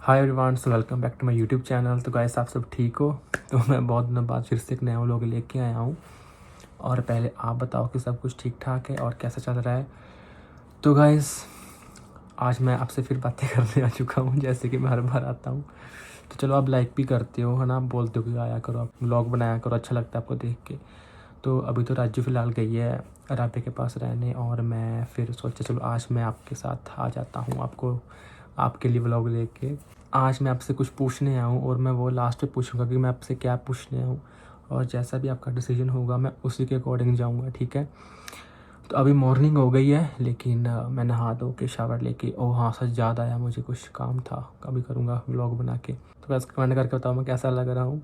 Hi everyone, so welcome back to my YouTube channel. तो guys, आप सब ठीक हो? तो मैं बहुत दिनों बाद फिर से एक नया व्लॉग लेके आया हूँ। और पहले आप बताओ कि सब कुछ ठीक ठाक है और कैसा चल रहा है। तो गाइस, आज मैं आपसे फिर बातें करने आ चुका हूँ, जैसे कि मैं हर बार आता हूँ। तो चलो, आप लाइक भी करते हो है ना, आप बोलते हो कि आया करो, आप व्लॉग बनाया करो, अच्छा लगता है आपको देख के। तो अभी तो राजू फ़िलहाल गई है राबे के पास रहने, और मैं फिर सोचा चलो आज मैं आपके साथ आ जाता हूँ, आपके लिए व्लॉग लेके। आज मैं आपसे कुछ पूछने आया हूँ और मैं वो लास्ट में पूछूंगा कि मैं आपसे क्या पूछने आया हूँ, और जैसा भी आपका डिसीजन होगा मैं उसी के अकॉर्डिंग जाऊँगा, ठीक है। तो अभी मॉर्निंग हो गई है, लेकिन मैं नहा धो के शावर लेके, ओह हाँ सच याद आया, मुझे कुछ काम था, कभी करूँगा व्लॉग बना के। तो बस कमेंट करके बताओ मैं कैसा लग रहा हूँ,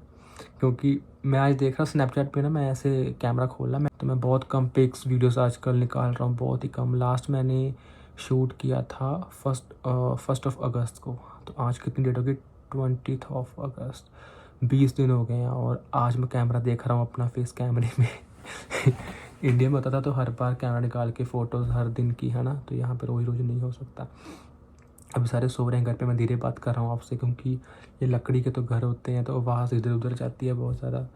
क्योंकि मैं आज देख रहा हूँ स्नैपचैट पे ना, मैं ऐसे कैमरा खोला मैं बहुत कम पिक्स वीडियोस आजकल निकाल रहा हूँ, बहुत ही कम। लास्ट मैंने शूट किया था फर्स्ट ऑफ अगस्त को। तो आज कितनी डेट होगी? 20 ऑफ अगस्त। 20 दिन हो गए हैं और आज मैं कैमरा देख रहा हूँ अपना फेस कैमरे में। इंडिया में होता था तो हर बार कैमरा निकाल के फ़ोटोज़ हर दिन की, है ना। तो यहाँ पर रोज़ रोज़ नहीं हो सकता। अभी सारे सो रहे हैं घर पे, मैं धीरे बात कर रहा हूँ आपसे, क्योंकि ये लकड़ी के तो घर होते हैं, तो आवाज़ इधर उधर जाती है बहुत ज़्यादा,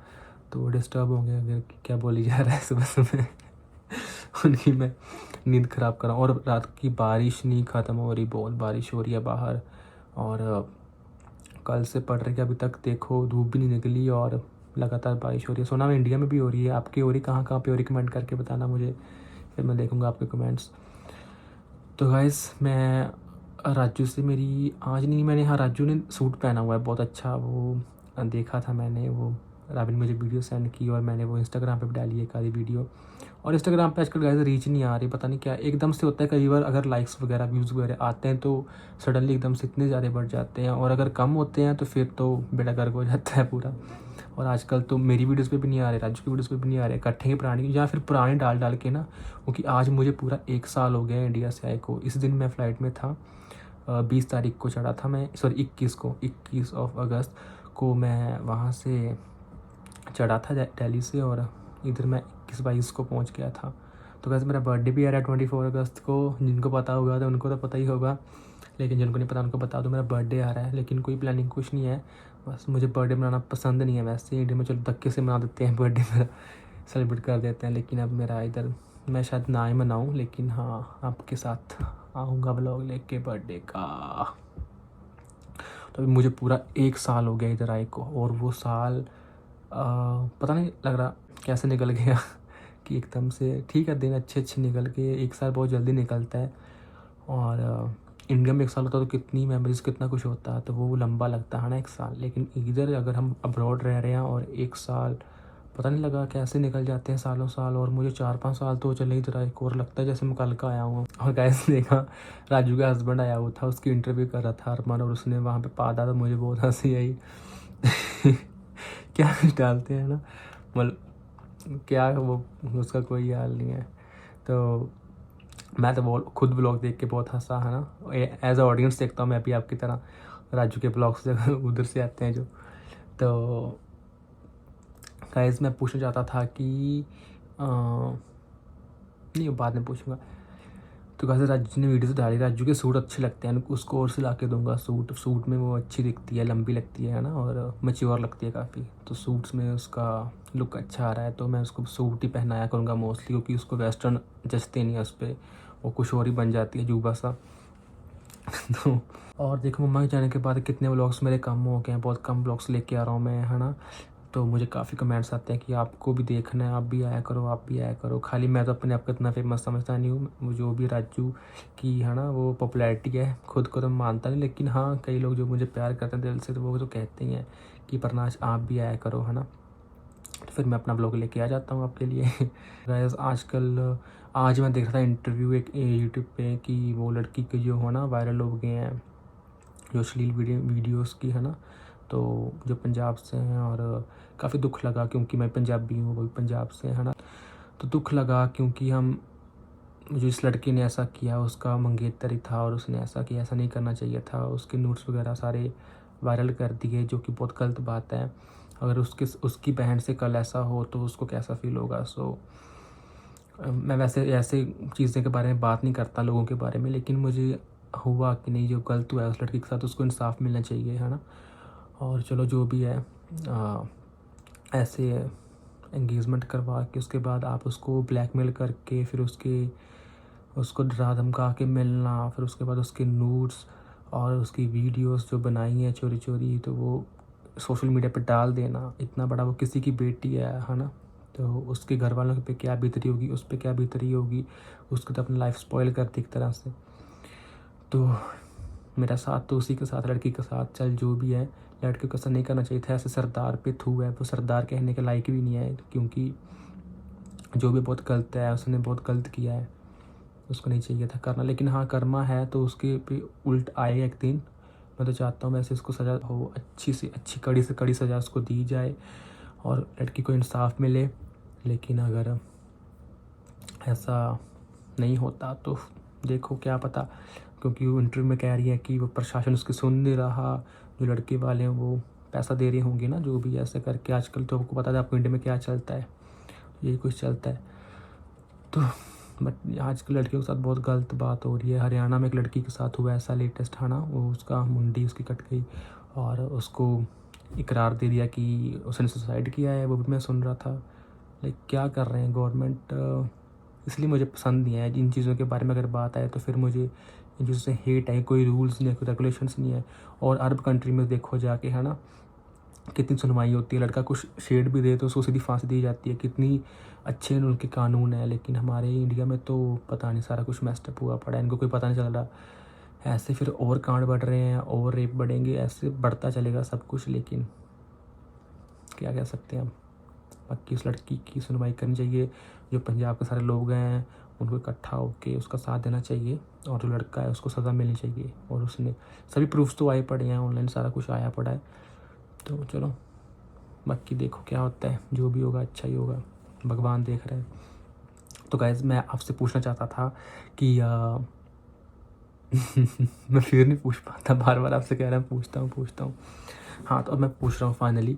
तो डिस्टर्ब होंगे अगर क्या बोली जा रहा है सुबह सुबह। उनकी मैं नींद ख़राब कर रहा हूँ। और रात की बारिश नहीं ख़त्म हो रही, बहुत बारिश हो रही है बाहर, और कल से पड़ रही है अभी तक, देखो धूप भी नहीं निकली और लगातार बारिश हो रही है। सुना मैं इंडिया में भी हो रही है, आपकी हो रही कहाँ कहाँ पे हो रही, कमेंट करके बताना मुझे, फिर मैं देखूँगा आपके कमेंट्स। तो गाइस, मैं राजू से मेरी आज नहीं, मैंने हाँ राजू ने सूट पहना हुआ है बहुत अच्छा, वो देखा था मैंने, वो राबिन मुझे वीडियो सेंड की और मैंने वो इंस्टाग्राम पे भी डाली है एक आधी वीडियो। और इंस्टाग्राम पे आजकल गाइस रीच नहीं आ रही, पता नहीं क्या एकदम से होता है। कई बार अगर लाइक्स वगैरह व्यूज़ वगैरह आते हैं तो सडनली एकदम से इतने ज़्यादा बढ़ जाते हैं, और अगर कम होते हैं तो फिर तो बेड़ा गर्क हो जाता है पूरा। और आजकल तो मेरी वीडियोस पे भी नहीं आ रहे, राजू की वीडियोस पे भी नहीं आ रहे, इकट्ठे ही पुरानी या फिर पुरानी डाल डाल के ना। क्योंकि आज मुझे पूरा 1 साल हो गया इंडिया से आए को। इस दिन मैं फ़्लाइट में था, 20 तारीख को चढ़ा था मैं, सॉरी 21 ऑफ अगस्त को मैं वहाँ से चढ़ा था दिल्ली से, और इधर मैं 21-22 को पहुँच गया था। तो वैसे मेरा बर्थडे भी आ रहा है 24 अगस्त को, जिनको पता होगा तो उनको तो पता ही होगा, लेकिन जिनको नहीं पता उनको बता दो मेरा बर्थडे आ रहा है। लेकिन कोई प्लानिंग कुछ नहीं है, बस मुझे बर्थडे मनाना पसंद नहीं है। वैसे इंडिया में चलो धक्के से मना देते हैं बर्थडे मेरा, सेलिब्रेट कर देते हैं, लेकिन अब मेरा इधर मैं शायद ना ही मनाऊँ, लेकिन हाँ आपके साथ आऊँगा व्लॉग लेके बर्थडे का। तो अभी मुझे पूरा 1 साल हो गया इधर आए को, और वो साल पता नहीं लग रहा कैसे निकल गया। कि एकदम से ठीक है, दिन अच्छे अच्छे निकल के 1 साल बहुत जल्दी निकलता है। और इंडिया में 1 साल होता तो कितनी मेमोरीज़, कितना कुछ होता है, तो वो लंबा लगता है ना 1 साल। लेकिन इधर अगर हम अब्रॉड रह रहे हैं और 1 साल पता नहीं लगा कैसे निकल जाते हैं सालों साल। और मुझे 4-5 साल तो चले इधर आए को, और लगता है जैसे मैं कल का आया हूँ। और गैस देखा, राजू का हस्बैंड आया हुआ था, उसकी इंटरव्यू कर रहा था अरमान, और उसने वहाँ पे पादा, तो मुझे बहुत हंसी आई। क्या कुछ डालते हैं ना, मतलब क्या वो, उसका कोई हाल नहीं है। तो मैं तो खुद ब्लॉग देख के बहुत हंसा, है ना। एज अ ऑडियंस देखता हूँ मैं भी आपकी तरह राजू के ब्लॉग्स से, उधर से आते हैं जो। तो गाइस, मैं पूछना चाहता था कि नहीं बाद में पूछूंगा। तो कैसे राजू ने वीडियो से डाली, राजू के सूट अच्छे लगते हैं, उसको और सिला के दूंगा सूट में वो अच्छी दिखती है, लंबी लगती है ना, और मैच्योर लगती है काफ़ी। तो सूट्स में उसका लुक अच्छा आ रहा है, तो मैं उसको सूट ही पहनाया करूँगा मोस्टली, क्योंकि उसको वेस्टर्न जचते नहीं है उस पर, वो कुछ और ही बन जाती है जूबा सा। तो और देखो, मम्मा के जाने के बाद कितने व्लॉग्स मेरे कम हो गए हैं, बहुत कम व्लॉग्स लेके आ रहा हूँ मैं, है ना। तो मुझे काफ़ी कमेंट्स आते हैं कि आपको भी देखना है, आप भी आया करो, आप भी आया करो। खाली मैं तो अपने आप को इतना फेमस समझता नहीं हूँ, जो भी राजू की है ना वो पॉपुलैरिटी है, खुद को तो मानता नहीं, लेकिन हाँ कई लोग जो मुझे प्यार करते हैं दिल से, तो वो तो कहते ही हैं कि प्रनाश आप भी आया करो, है ना। तो फिर मैं अपना ब्लॉग लेके आ जाता हूँ आपके लिए। गाइस, आजकल आज मैं देख रहा था इंटरव्यू एक यूट्यूब पे, कि वो लड़की के जो है ना वायरल हो गए हैं, जो अश्लील वीडियोस की, है ना। तो जो पंजाब से हैं, और काफ़ी दुख लगा क्योंकि मैं पंजाबी हूँ, वो भी पंजाब से, है ना। तो दुख लगा क्योंकि हम, जो इस लड़की ने ऐसा किया, उसका मंगेतर ही था और उसने ऐसा किया, ऐसा नहीं करना चाहिए था। उसके नोट्स वगैरह सारे वायरल कर दिए, जो कि बहुत गलत बात है। अगर उसकी बहन से कल ऐसा हो तो उसको कैसा फील होगा। सो मैं वैसे ऐसे चीज़ें के बारे में बात नहीं करता लोगों के बारे में, लेकिन मुझे हुआ कि नहीं, जो गलत हुआ है उस लड़की के साथ उसको इंसाफ मिलना चाहिए, है ना। और चलो जो भी है, ऐसे एंगेजमेंट करवा के उसके बाद आप उसको ब्लैकमेल करके फिर उसको डरा धमका के मिलना, फिर उसके बाद उसके नूड्स और उसकी वीडियोस जो बनाई हैं चोरी चोरी, तो वो सोशल मीडिया पे डाल देना। इतना बड़ा वो किसी की बेटी है ना। तो उसके घर वालों पे क्या बीतरी होगी, उस पर क्या बीतरी होगी, उसको तो अपनी लाइफ स्पॉइल कर दी एक तरह से। तो मेरा साथ तो उसी के साथ, लड़की के साथ, चल जो भी है, लड़के को ऐसा नहीं करना चाहिए था। ऐसे सरदार पे थू है, वो सरदार कहने के लायक भी नहीं है, क्योंकि जो भी बहुत गलत है, उसने बहुत गलत किया है, उसको नहीं चाहिए था करना। लेकिन हाँ, कर्मा है तो उसके पे उल्ट आएगा एक दिन। मैं तो चाहता हूँ वैसे इसको सज़ा हो, अच्छी से अच्छी, कड़ी से कड़ी सज़ा उसको दी जाए और लड़की को इंसाफ मिले। लेकिन अगर ऐसा नहीं होता तो देखो क्या पता, क्योंकि वो इंटरव्यू में कह रही है कि वो प्रशासन उसकी सुन नहीं रहा, जो लड़के वाले हैं वो पैसा दे रहे होंगे ना, जो भी ऐसे करके। आजकल तो आपको पता है आपको इंडिया में क्या चलता है, यही कुछ चलता है। तो बट आजकल लड़कियों के साथ बहुत गलत बात हो रही है। हरियाणा में एक लड़की के साथ हुआ ऐसा लेटेस्ट, है ना, वो उसका मुंडी उसकी कट गई और उसको इकरार दे दिया कि उसने सुसाइड किया है, वो भी मैं सुन रहा था। लाइक क्या कर रहे हैं गवर्नमेंट, इसलिए मुझे पसंद नहीं है इन चीज़ों के बारे में। अगर बात आए तो फिर मुझे इन चीज़ों से हेट है, कोई रूल्स नहीं है, कोई रेगुलेशंस नहीं है। और अरब कंट्री में देखो जाके, है ना, कितनी सुनवाई होती है, लड़का कुछ शेड भी दे तो उसको सीधी फांसी दी जाती है, कितनी अच्छे उनके कानून है। लेकिन हमारे इंडिया में तो पता नहीं, सारा कुछ मैस्टअप हुआ पड़ा है, इनको कोई पता नहीं चल रहा। ऐसे फिर और कांड बढ़ रहे हैं और रेप बढ़ेंगे, ऐसे बढ़ता चलेगा सब कुछ। लेकिन क्या कह सकते हैं हम, बाकी उस लड़की की सुनवाई करनी चाहिए। जो पंजाब के सारे लोग हैं उनको इकट्ठा होकर उसका साथ देना चाहिए, और जो लड़का है उसको सज़ा मिलनी चाहिए। और उसने सभी प्रूफ्स तो आए पड़े हैं, ऑनलाइन सारा कुछ आया पड़ा है। तो चलो बाकी देखो क्या होता है, जो भी होगा अच्छा ही होगा, भगवान देख रहे हैं। तो गाइस मैं आपसे पूछना चाहता था कि मैं फिर नहीं पूछ पाता, बार बार आपसे कह रहा हूँ पूछता हूँ। हाँ, तो अब मैं पूछ रहा हूँ फाइनली।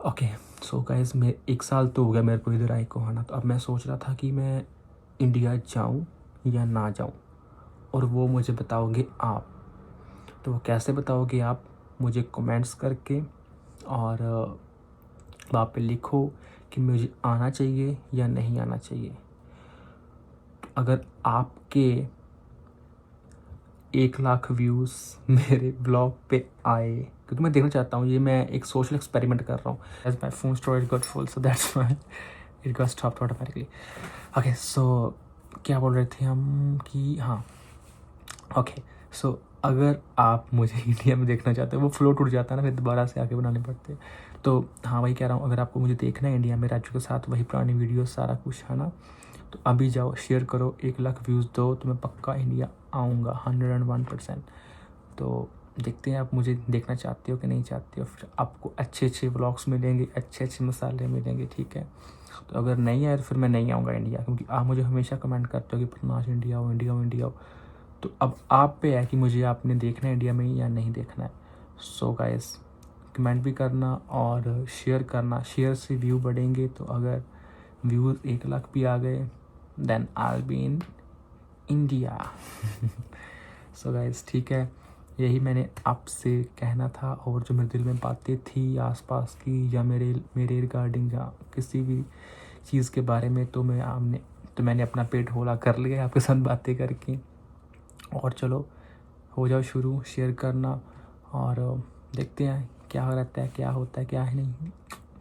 ओके सो गाइस, मैं 1 साल तो हो गया मेरे को इधर आए को, है ना। तो अब मैं सोच रहा था कि मैं इंडिया जाऊँ या ना जाऊँ, और वो मुझे बताओगे आप। तो वो कैसे बताओगे आप, मुझे कमेंट्स करके, और वहाँ पे लिखो कि मुझे आना चाहिए या नहीं आना चाहिए। अगर आपके 1 लाख व्यूज़ मेरे ब्लॉग पे आए, क्योंकि मैं देखना चाहता हूँ, ये मैं एक सोशल एक्सपेरिमेंट कर रहा हूँ। As my phone storage got full, so that's why it got stopped automatically. Okay so क्या बोल रहे थे हम कि हाँ, ओके सो अगर आप मुझे इंडिया में देखना चाहते हो, वो फ्लो टूट जाता है ना, फिर दोबारा से आके बनाने पड़ते हैं। तो हाँ, वही कह रहा हूँ, अगर आपको मुझे देखना है इंडिया में राज्यों के साथ, वही पुरानी वीडियो सारा कुछ, है ना, तो अभी जाओ, शेयर करो, 1 लाख व्यूज़ दो, तो मैं पक्का इंडिया आऊँगा 101%। तो देखते हैं आप मुझे देखना चाहते हो कि नहीं चाहते हो। फिर आपको अच्छे अच्छे व्लॉग्स मिलेंगे, अच्छे अच्छे मसाले मिलेंगे, ठीक है। तो अगर नहीं आए तो फिर मैं नहीं आऊँगा इंडिया, क्योंकि आप मुझे हमेशा कमेंट करते हो कि प्रनाश इंडिया हो, इंडिया हो, इंडिया हो। तो अब आप पे है कि मुझे आपने देखना है इंडिया में या नहीं देखना है। सो गाइस, कमेंट भी करना और शेयर करना, शेयर से व्यू बढ़ेंगे। तो अगर व्यूज़ 1 लाख भी आ गए, then I will be in India. So guys, ठीक है, यही मैंने आपसे कहना था। और जो मेरे दिल में बातें थी आसपास की, या मेरे रिगार्डिंग, या किसी भी चीज़ के बारे में, तो मैंने अपना पेट होला कर लिया आपके साथ बातें करके। और चलो हो जाओ शुरू शेयर करना, और देखते हैं क्या रहता है, क्या होता है, क्या है नहीं।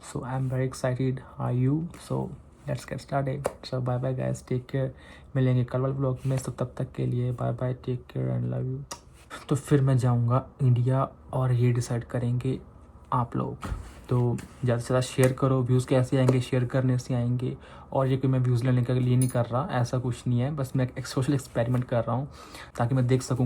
So I am very excited, are you? So let's get started. So bye bye guys, take care, मिलेंगे कल वाले ब्लॉग में। सो तब तक के लिए bye bye, take care and love you. तो फिर मैं जाऊंगा इंडिया, और ये डिसाइड करेंगे आप लोग। तो ज़्यादा से ज़्यादा शेयर करो, व्यूज़ कैसे आएंगे, शेयर करने से आएंगे। और ये कोई मैं व्यूज़ लेने के लिए नहीं कर रहा, ऐसा कुछ नहीं है, बस मैं एक सोशल एक्सपेरिमेंट कर रहा हूँ ताकि मैं देख सकूँ